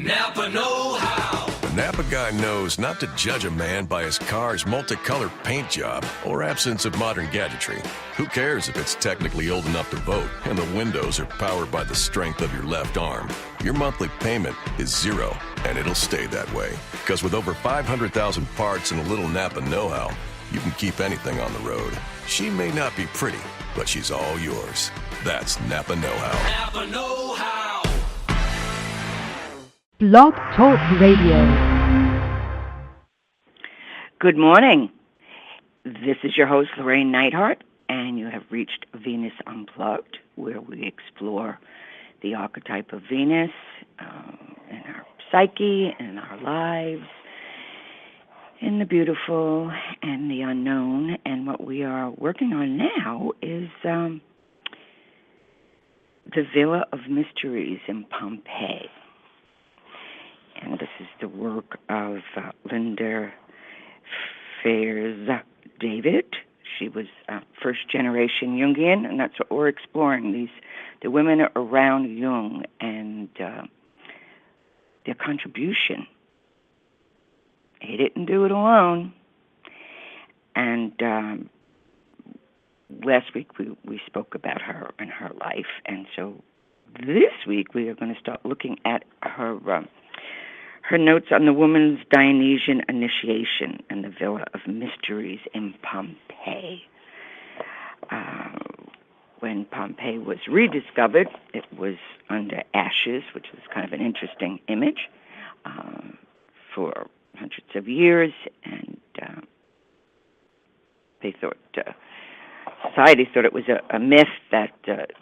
Napa know-how. The Napa guy knows not to judge a man by his car's multicolored paint job or absence of modern gadgetry. Who cares if it's technically old enough to vote and the windows are powered by the strength of your left arm? Your monthly payment is zero, and it'll stay that way. Because with over 500,000 parts and a little Napa know-how, you can keep anything on the road. She may not be pretty, but she's all yours. That's Napa know-how. Napa know-how. Blog Talk Radio. Good morning. This is your host, Llorraine Neithardt, and you have reached Venus Unplugged, where we explore the archetype of Venus in our psyche, in our lives, in the beautiful and the unknown. And what we are working on now is the Villa of Mysteries in Pompeii. And this is the work of Linda Fairs David. She was first-generation Jungian, and that's what we're exploring, the women around Jung and their contribution. He didn't do it alone. And last week we spoke about her and her life, and so this week we are going to start looking at her notes on the woman's Dionysian initiation and the Villa of Mysteries in Pompeii. When Pompeii was rediscovered, it was under ashes, which was kind of an interesting image for hundreds of years, and they thought, society thought it was a myth that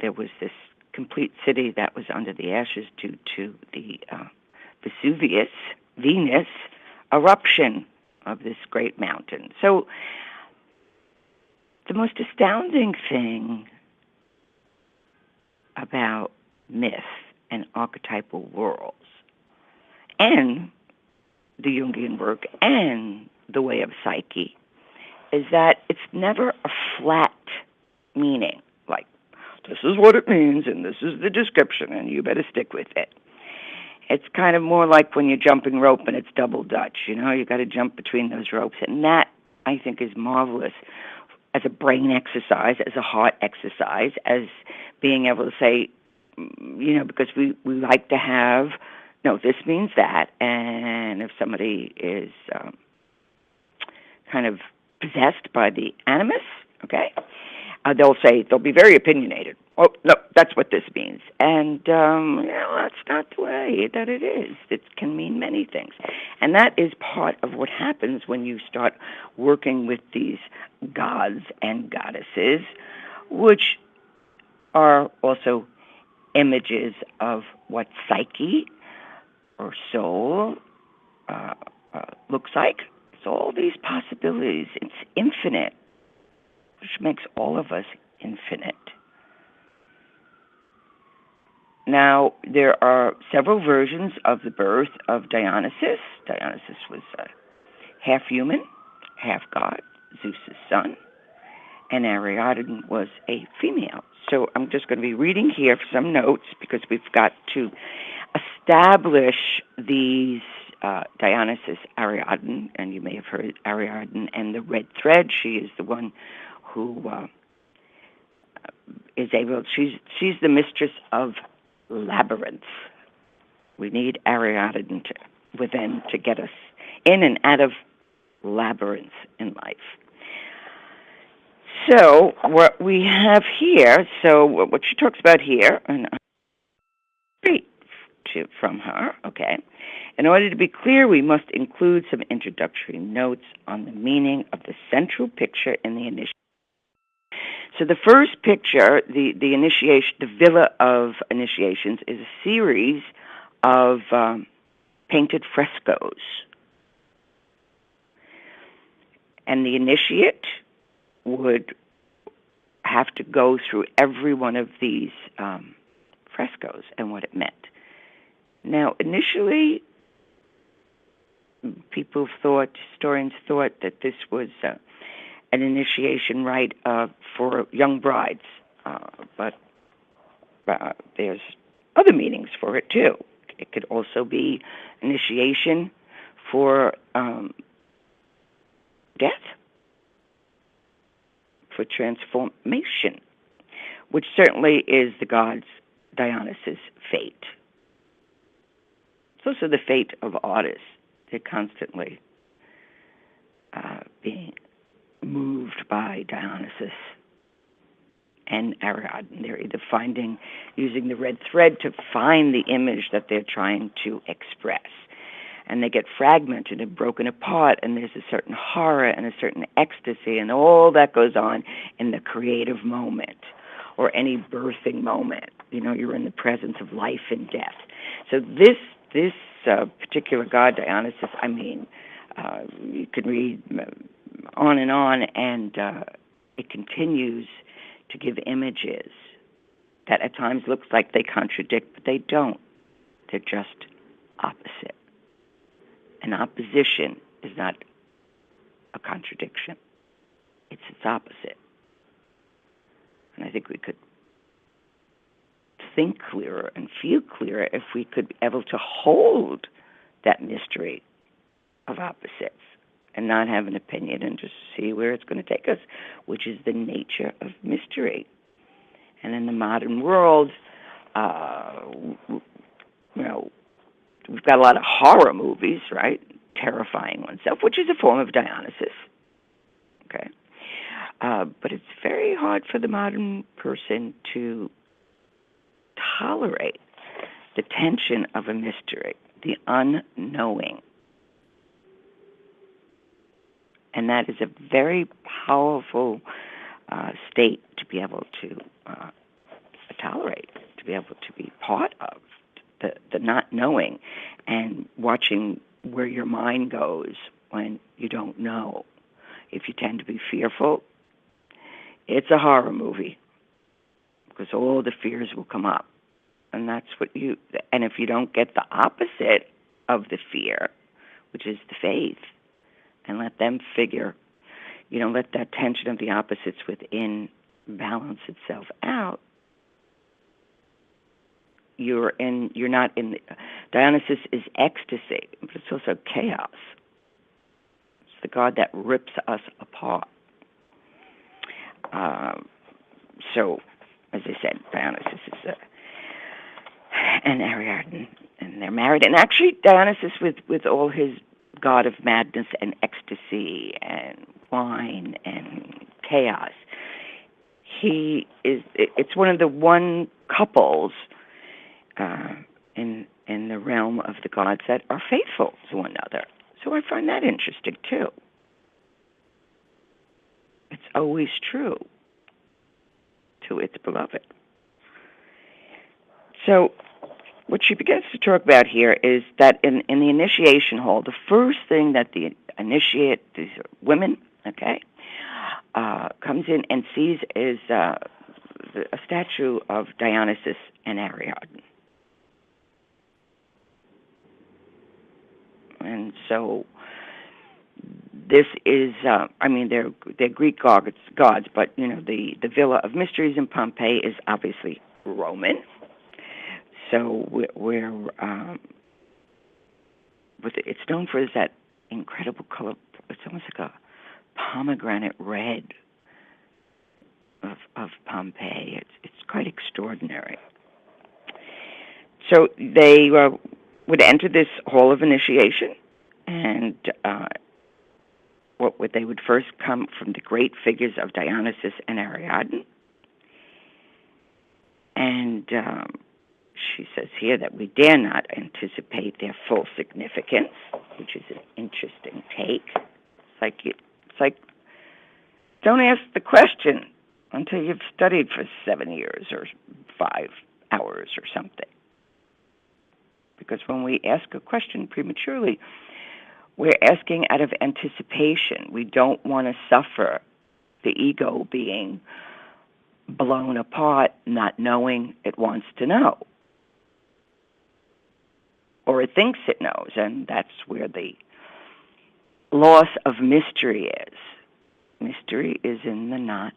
there was this complete city that was under the ashes due to the Venus eruption of this great mountain. So the most astounding thing about myth and archetypal worlds and the Jungian work and the way of psyche is that it's never a flat meaning, like, this is what it means and this is the description and you better stick with it. It's kind of more like when you're jumping rope and it's double Dutch, you got to jump between those ropes. And that, I think, is marvelous as a brain exercise, as a heart exercise, as being able to say, because we like to have, no, this means that. And if somebody is kind of possessed by the animus, okay, they'll be very opinionated. Oh, no, that's what this means. And, that's not the way that it is. It can mean many things. And that is part of what happens when you start working with these gods and goddesses, which are also images of what psyche or soul looks like. So all these possibilities, it's infinite, which makes all of us infinite. Now, there are several versions of the birth of Dionysus. Dionysus was half human, half god, Zeus's son, and Ariadne was a female. So I'm just going to be reading here some notes because we've got to establish these Dionysus, Ariadne, and you may have heard Ariadne and the red thread. She is the one who is able, she's the mistress of labyrinth. We need Ariadne within to get us in and out of labyrinths in life. So what we have here, what she talks about here, and from her, okay. In order to be clear, we must include some introductory notes on the meaning of the central picture in the initiation. So the first picture, the initiation, the Villa of Initiations, is a series of painted frescoes. And the initiate would have to go through every one of these frescoes and what it meant. Now, initially, historians thought that this was an initiation rite for young brides, but there's other meanings for it too. It could also be initiation for death, for transformation, which certainly is the gods Dionysus' fate. It's also the fate of artists. They're constantly being moved by Dionysus and Ariadne. They're either using the red thread to find the image that they're trying to express. And they get fragmented and broken apart, and there's a certain horror and a certain ecstasy, and all that goes on in the creative moment or any birthing moment. You're in the presence of life and death. So this particular god, Dionysus, you could read on, and it continues to give images that at times looks like they contradict, but they don't. They're just opposite. An opposition is not a contradiction. It's its opposite. And I think we could think clearer and feel clearer if we could be able to hold that mystery of opposites and not have an opinion and just see where it's going to take us, which is the nature of mystery. And in the modern world, we've got a lot of horror movies, right? Terrifying oneself, which is a form of Dionysus. Okay? But it's very hard for the modern person to tolerate the tension of a mystery, the unknowing. And that is a very powerful state to be able to tolerate, to be able to be part of, the not knowing and watching where your mind goes when you don't know. If you tend to be fearful, it's a horror movie because all the fears will come up. And that's and if you don't get the opposite of the fear, which is the faith, and let them figure, let that tension of the opposites within balance itself out, you're not in Dionysus is ecstasy, but it's also chaos. It's the god that rips us apart. So, as I said, Dionysus is and Ariadne, and they're married. And actually, Dionysus, with all his god of madness and ecstasy and wine and chaos, it's one of the one couples in the realm of the gods that are faithful to one another. So I find that interesting too. It's always true to its beloved. So what she begins to talk about here is that in the initiation hall, the first thing that the initiate, these women, comes in and sees is a statue of Dionysus and Ariadne. And so this is, they're Greek gods, but, the Villa of Mysteries in Pompeii is obviously Roman. So it's known for that incredible color. It's almost like a pomegranate red of Pompeii. It's quite extraordinary. So they would enter this hall of initiation, and they would first come from the great figures of Dionysus and Ariadne. And she says here that we dare not anticipate their full significance, which is an interesting take. It's like don't ask the question until you've studied for 7 years or 5 hours or something. Because when we ask a question prematurely, we're asking out of anticipation. We don't want to suffer the ego being blown apart, not knowing it wants to know. Or it thinks it knows, and that's where the loss of mystery is. Mystery is in the not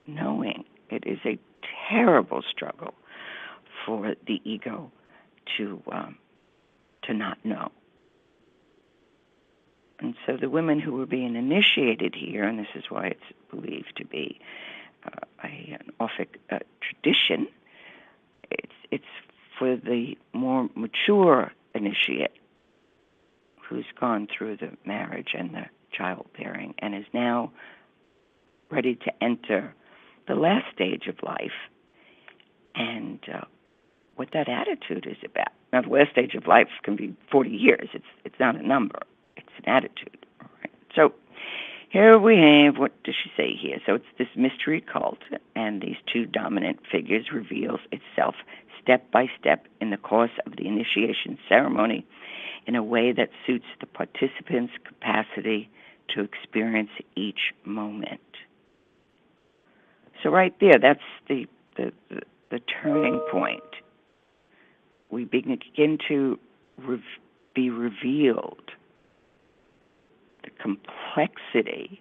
knowing. It is a terrible struggle for the ego to to not know. And so the women who were being initiated here, and this is why it's believed to be an Orphic tradition, it's for the more mature initiate who's gone through the marriage and the childbearing and is now ready to enter the last stage of life, and what that attitude is about. Now, the last stage of life can be 40 years. It's not a number. It's an attitude. All right. So here we have, what does she say here? So it's this mystery cult, and these two dominant figures reveals itself step by step in the course of the initiation ceremony in a way that suits the participants' capacity to experience each moment. So right there, that's the turning point. We begin to be revealed the complexity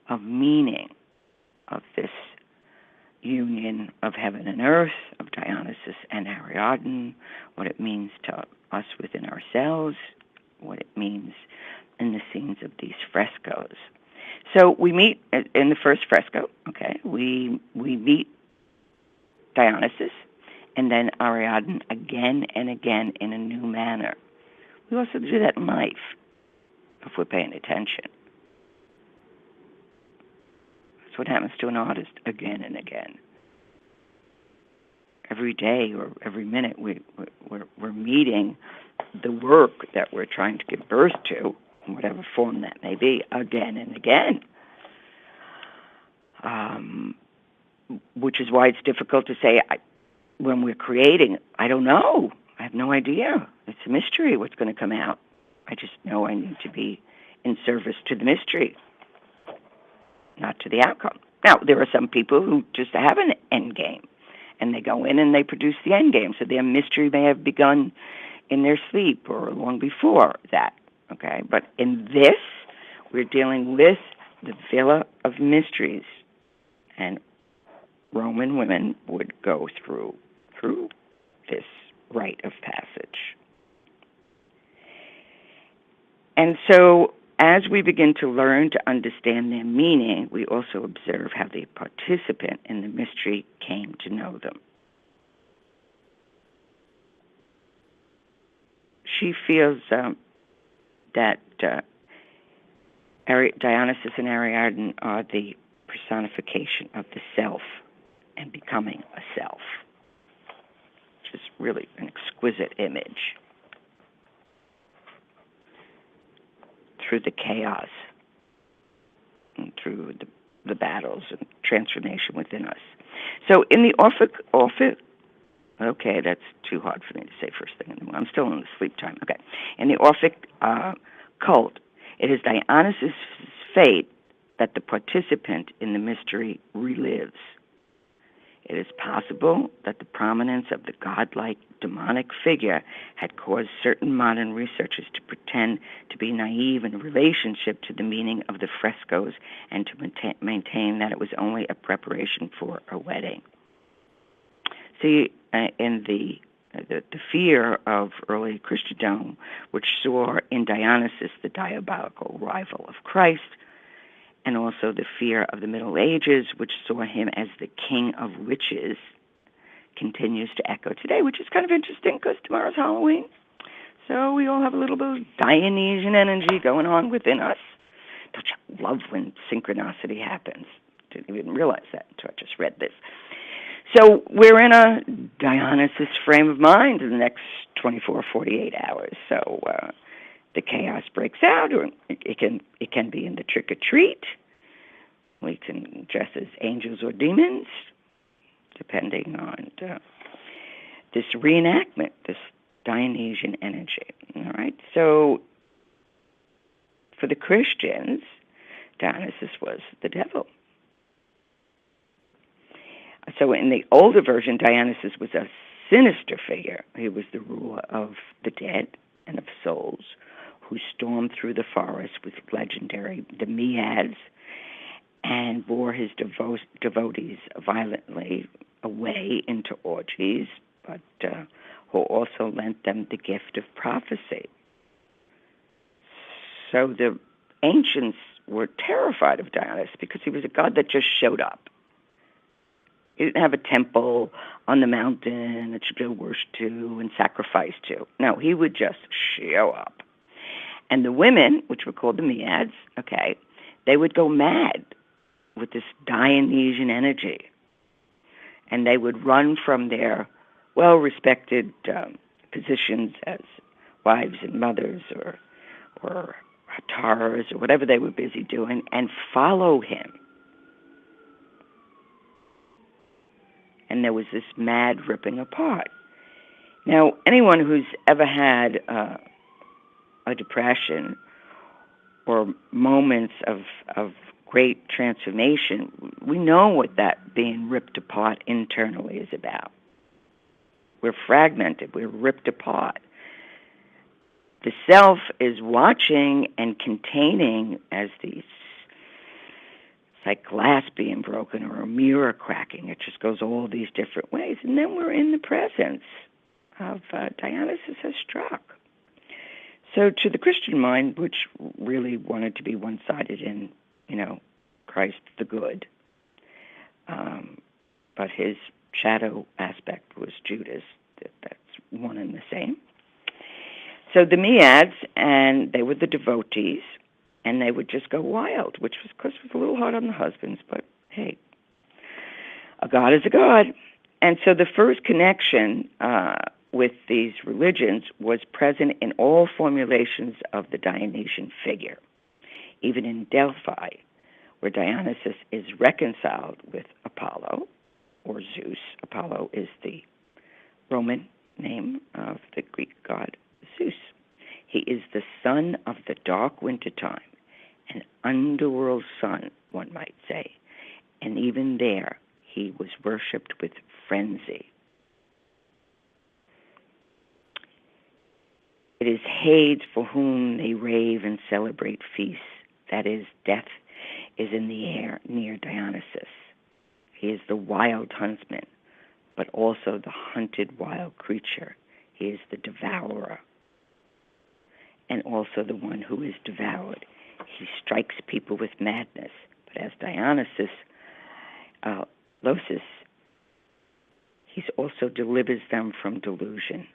of meaning of this union of heaven and earth, of Dionysus and Ariadne, what it means to us within ourselves, what it means in the scenes of these frescoes. So we meet in the first fresco, okay, we meet Dionysus, and then Ariadne again and again in a new manner. We also do that in life, if we're paying attention. That's what happens to an artist again and again. Every day or every minute, we're meeting the work that we're trying to give birth to, in whatever form that may be, again and again. Which is why it's difficult to say, when we're creating, I don't know. I have no idea. It's a mystery what's going to come out. I just know I need to be in service to the mystery, not to the outcome. Now, there are some people who just have an end game, and they go in and they produce the end game. So their mystery may have begun in their sleep or long before that, okay? But in this, we're dealing with the Villa of Mysteries, and Roman women would go through this rite of passage. And so as we begin to learn to understand their meaning, we also observe how the participant in the mystery came to know them. She feels that Dionysus and Ariadne are the personification of the self and becoming a self, which is really an exquisite image. Through the chaos and through the battles and transformation within us. So in the Orphic, okay, that's too hard for me to say first thing in the morning. I'm still in the sleep time. Okay. In the Orphic cult, it is Dionysus' fate that the participant in the mystery relives. It is possible that the prominence of the godlike demonic figure had caused certain modern researchers to pretend to be naive in relationship to the meaning of the frescoes and to maintain that it was only a preparation for a wedding. See, in the fear of early Christendom, which saw in Dionysus the diabolical rival of Christ, and also the fear of the Middle Ages, which saw him as the king of witches, continues to echo today, which is kind of interesting because tomorrow's Halloween. So we all have a little bit of Dionysian energy going on within us. Don't you love when synchronicity happens? Didn't even realize that until I just read this. So we're in a Dionysus frame of mind in the next 24, 48 hours. So the chaos breaks out, or it can be in the trick or treat. We can dress as angels or demons, depending on this reenactment, this Dionysian energy. All right. So for the Christians, Dionysus was the devil. So in the older version, Dionysus was a sinister figure. He was the ruler of the dead and of souls, who stormed through the forest with legendary demiads and bore his devotees violently away into orgies, but who also lent them the gift of prophecy. So the ancients were terrified of Dionysus because he was a god that just showed up. He didn't have a temple on the mountain that you go worship to and sacrifice to. No, he would just show up. And the women, which were called the Maeads, they would go mad with this Dionysian energy. And they would run from their well-respected positions as wives and mothers or hatars or whatever they were busy doing and follow him. And there was this mad ripping apart. Now, anyone who's ever had a depression or moments of great transformation, we know what that being ripped apart internally is about. We're fragmented. We're ripped apart. The self is watching and containing as these, it's like glass being broken or a mirror cracking. It just goes all these different ways. And then we're in the presence of Dionysus has struck. So to the Christian mind, which really wanted to be one-sided in, Christ the good, but his shadow aspect was Judas. That's one and the same. So the Maeads, and they were the devotees, and they would just go wild, which was, of course, was a little hard on the husbands, but hey, a god is a god. And so the first connection with these religions was present in all formulations of the Dionysian figure, even in Delphi, where Dionysus is reconciled with Apollo, or Zeus. Apollo is the Roman name of the Greek god Zeus. He is the son of the dark winter time, an underworld sun, one might say. And even there, he was worshipped with frenzy. It is Hades for whom they rave and celebrate feasts. That is, death is in the air near Dionysus. He is the wild huntsman, but also the hunted wild creature. He is the devourer, and also the one who is devoured. He strikes people with madness, but as Dionysus, Losis, he also delivers them from delusion.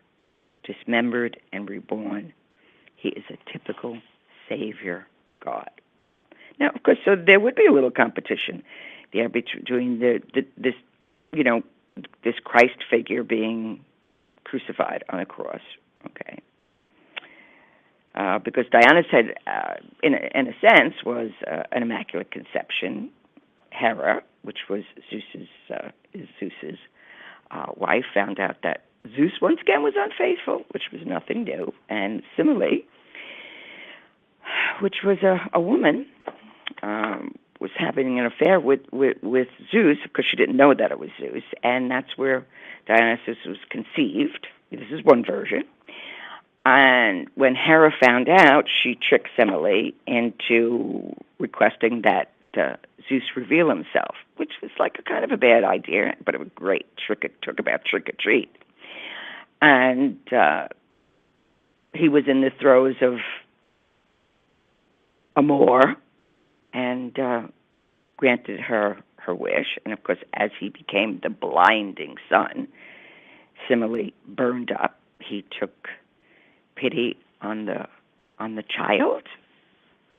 Dismembered and reborn, he is a typical savior god. Now, of course, so there would be a little competition there between this Christ figure being crucified on a cross, because Dionysus had, in a sense, was an immaculate conception. Hera, which was Zeus's wife, found out that Zeus once again was unfaithful, which was nothing new, and similarly, which was a woman, was having an affair with Zeus because she didn't know that it was Zeus, and that's where Dionysus was conceived. This is one version. And when Hera found out, she tricked Semele into requesting that Zeus reveal himself, which was like a kind of a bad idea, but it was great. Talk about trick or treat. And he was in the throes of Amor and granted her wish. And, of course, as he became the blinding sun, Semele burned up. He took pity on the child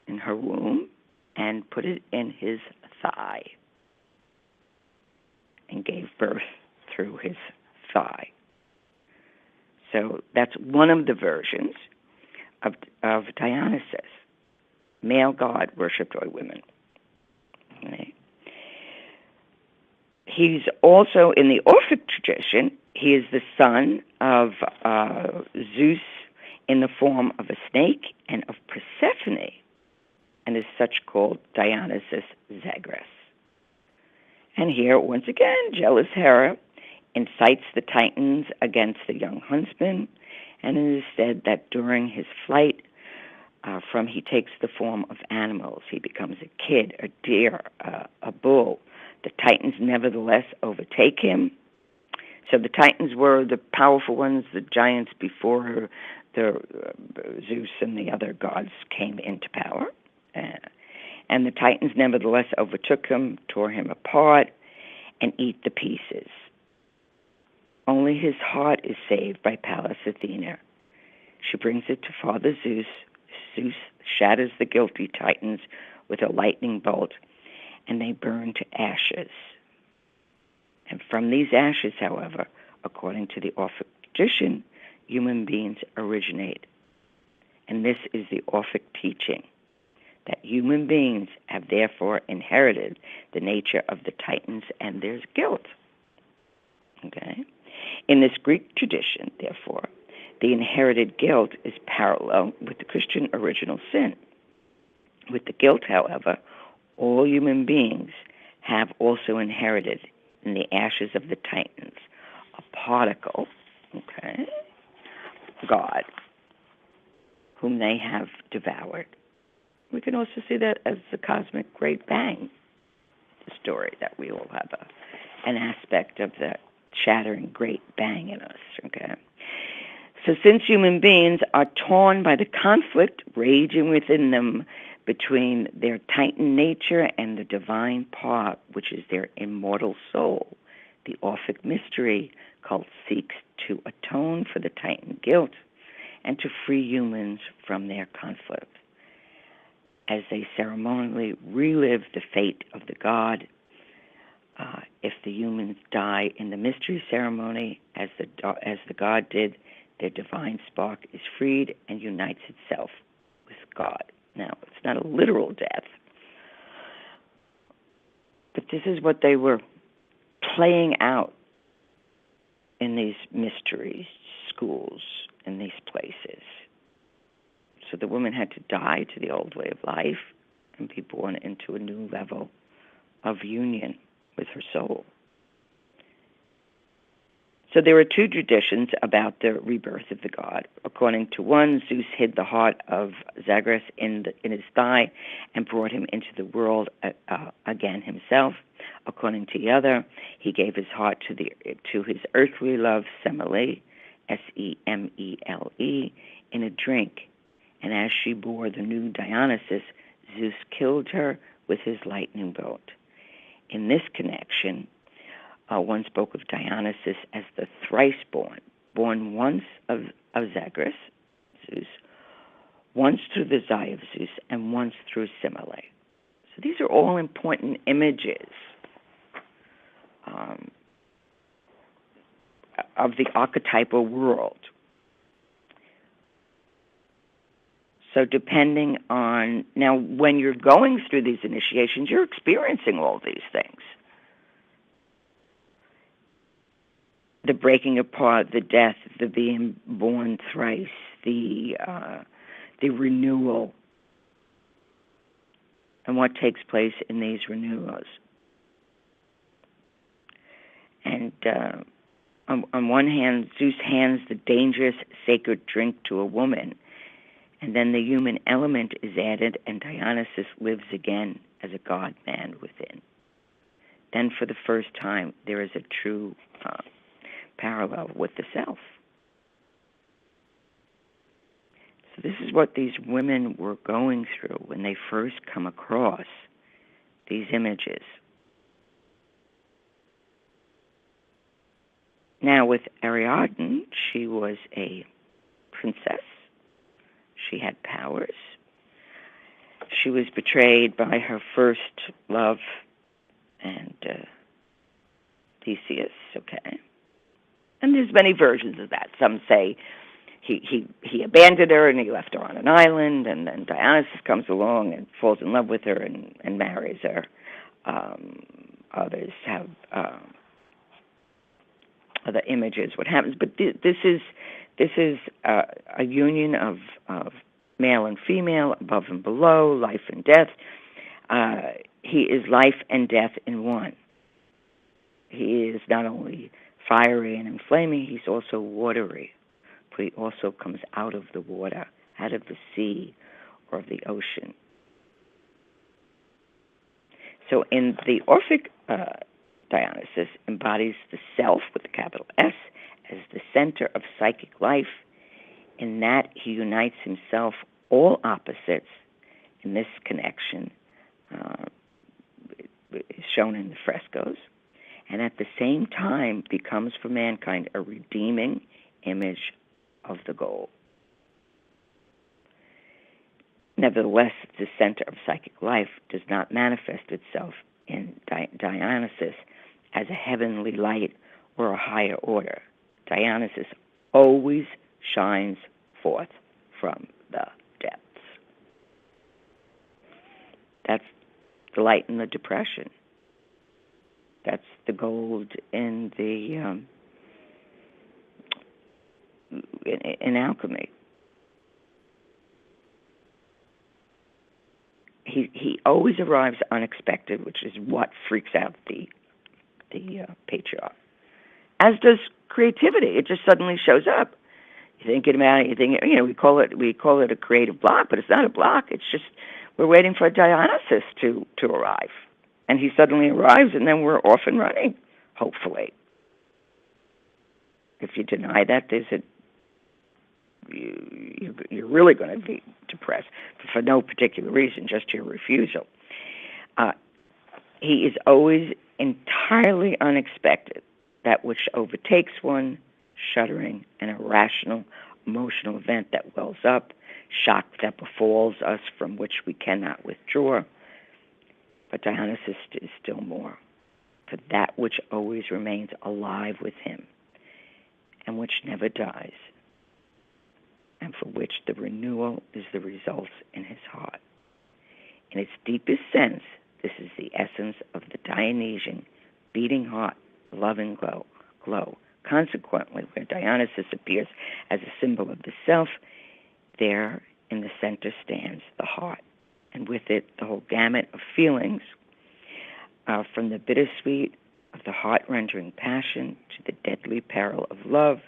in her womb and put it in his thigh and gave birth through his thigh. So that's one of the versions of Dionysus, male god worshipped by women. Okay. He's also, in the Orphic tradition, he is the son of Zeus in the form of a snake and of Persephone, and is such called Dionysus Zagreus. And here, once again, jealous Hera incites the Titans against the young huntsman, and it is said that during his flight he takes the form of animals. He becomes a kid, a deer, a bull. The Titans nevertheless overtake him. So the Titans were the powerful ones, the giants before the Zeus and the other gods came into power. And the Titans nevertheless overtook him, tore him apart, and eat the pieces. Only his heart is saved by Pallas Athena. She brings it to Father Zeus. Zeus shatters the guilty Titans with a lightning bolt, and they burn to ashes. And from these ashes, however, according to the Orphic tradition, human beings originate. And this is the Orphic teaching, that human beings have therefore inherited the nature of the Titans and their guilt. Okay? In this Greek tradition, therefore, the inherited guilt is parallel with the Christian original sin. With the guilt, however, all human beings have also inherited in the ashes of the Titans a particle, okay, God, whom they have devoured. We can also see that as the cosmic Great Bang story, that we all have an aspect of the shattering Great Bang in us, okay? So since human beings are torn by the conflict raging within them between their Titan nature and the divine part, which is their immortal soul, the Orphic mystery cult seeks to atone for the Titan guilt and to free humans from their conflict. As they ceremonially relive the fate of the god, if the humans die in the mystery ceremony, as the god did, their divine spark is freed and unites itself with God. Now, it's not a literal death, but this is what they were playing out in these mystery schools, in these places. So the woman had to die to the old way of life and be born into a new level of union with her soul. So there are two traditions about the rebirth of the god. According to one, Zeus hid the heart of Zagreus in his thigh and brought him into the world again himself. According to the other, he gave his heart to his earthly love, Semele, Semele, in a drink. And as she bore the new Dionysus, Zeus killed her with his lightning bolt. In this connection, one spoke of Dionysus as the thrice-born, born once of Zagreus, Zeus, once through the Zai of Zeus, and once through Semele. So these are all important images of the archetypal world. So depending on, now when you're going through these initiations, you're experiencing all these things. The breaking apart, the death, the being born thrice, the renewal, and what takes place in these renewals. And on one hand, Zeus hands the dangerous sacred drink to a woman, and then the human element is added, and Dionysus lives again as a god-man within. Then for the first time, there is a true parallel with the self. So this is what these women were going through when they first come across these images. Now with Ariadne, she was a princess. She had powers. She was betrayed by her first love, and Theseus, okay? And there's many versions of that. Some say he abandoned her and he left her on an island, and then Dionysus comes along and falls in love with her and marries her. Others have other images, what happens. But this is a union of male and female, above and below, life and death. He is life and death in one. He is not only fiery and inflaming, he's also watery. But he also comes out of the water, out of the sea or the ocean. So in the Orphic Dionysus embodies the self with a capital S as the center of psychic life, in that he unites himself, all opposites, in this connection is shown in the frescoes, and at the same time becomes for mankind a redeeming image of the goal. Nevertheless, the center of psychic life does not manifest itself in Dionysus as a heavenly light or a higher order. Dionysus always shines forth from the depths. That's the light in the depression. That's the gold in the in alchemy. He always arrives unexpected, which is what freaks out the patriarch. As does creativity. It just suddenly shows up. You think about it. You think, we call it a creative block, but it's not a block. It's just we're waiting for Dionysus to arrive, and he suddenly arrives, and then we're off and running. Hopefully, if you deny that, you're really going to be depressed for no particular reason, just your refusal. He is always entirely unexpected, that which overtakes one, shuddering, an irrational emotional event that wells up, shock that befalls us from which we cannot withdraw. But Dionysus is still more, for that which always remains alive with him, and which never dies, and for which the renewal is the result in his heart. In its deepest sense, this is the essence of the Dionysian beating heart, loving glow. Consequently, where Dionysus appears as a symbol of the self, there in the center stands the heart, and with it the whole gamut of feelings, from the bittersweet of the heart-rending passion to the deadly peril of love,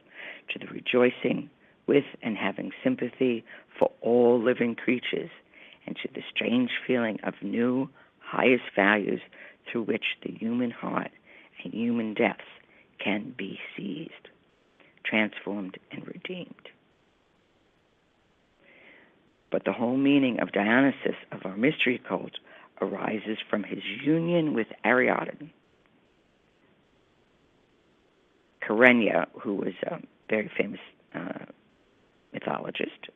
to the rejoicing with and having sympathy for all living creatures, and to the strange feeling of new, highest values through which the human heart and human depths can be seized, transformed, and redeemed. But the whole meaning of Dionysus, of our mystery cult, arises from his union with Ariadne. Campania, who was a very famous mythologist,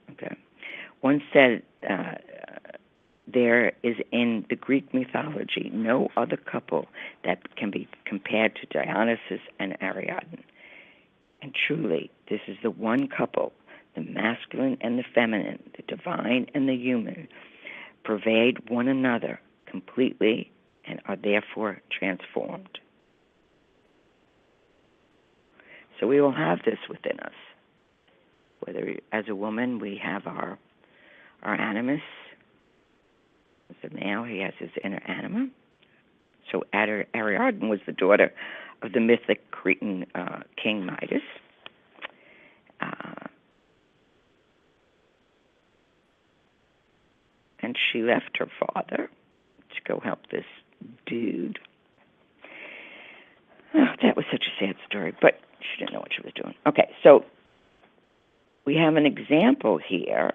once said there is in the Greek mythology no other couple that can be compared to Dionysus and Ariadne. And truly, this is the one couple, the masculine and the feminine, the divine and the human, pervade one another completely and are therefore transformed. So we all have this within us. Whether as a woman we have our animus, as a male he has his inner anima. So Ariadne was the daughter of the mythic Cretan king Midas. And she left her father to go help this dude. Oh, that was such a sad story, but she didn't know what she was doing. Okay, so we have an example here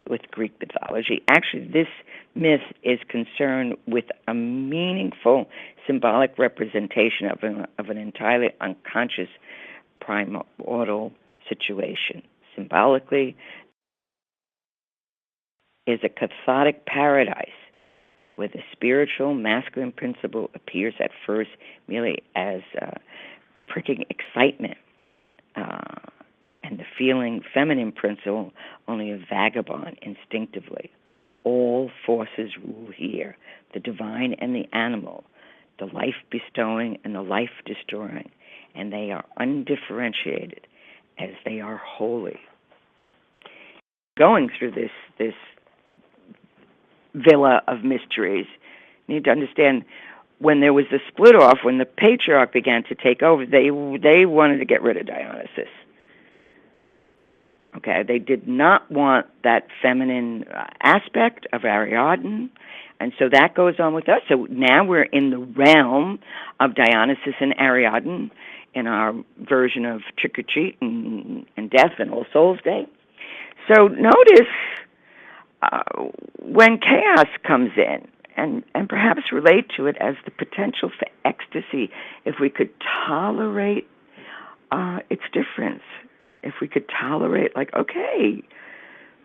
with Greek mythology. Actually, this myth is concerned with a meaningful symbolic representation of an entirely unconscious primordial situation. Symbolically, is a cathartic paradise where the spiritual masculine principle appears at first merely as pricking excitement, and the feeling feminine principle only a vagabond instinctively. All forces rule here, the divine and the animal, the life-bestowing and the life-destroying, and they are undifferentiated as they are holy. Going through this villa of mysteries, you need to understand when there was the split off, when the patriarch began to take over, they wanted to get rid of Dionysus. Okay, they did not want that feminine aspect of Ariadne, and so that goes on with us. So now we're in the realm of Dionysus and Ariadne in our version of Trick or Treat and Death and All Souls Day. So notice when chaos comes in, and perhaps relate to it as the potential for ecstasy, if we could tolerate its difference, if we could tolerate, like, okay,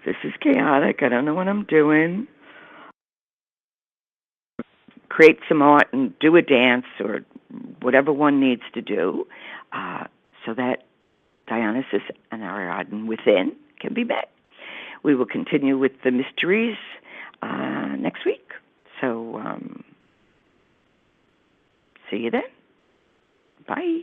this is chaotic, I don't know what I'm doing, create some art and do a dance or whatever one needs to do so that Dionysus and Ariadne within can be met. We will continue with the mysteries next week. So, see you then. Bye.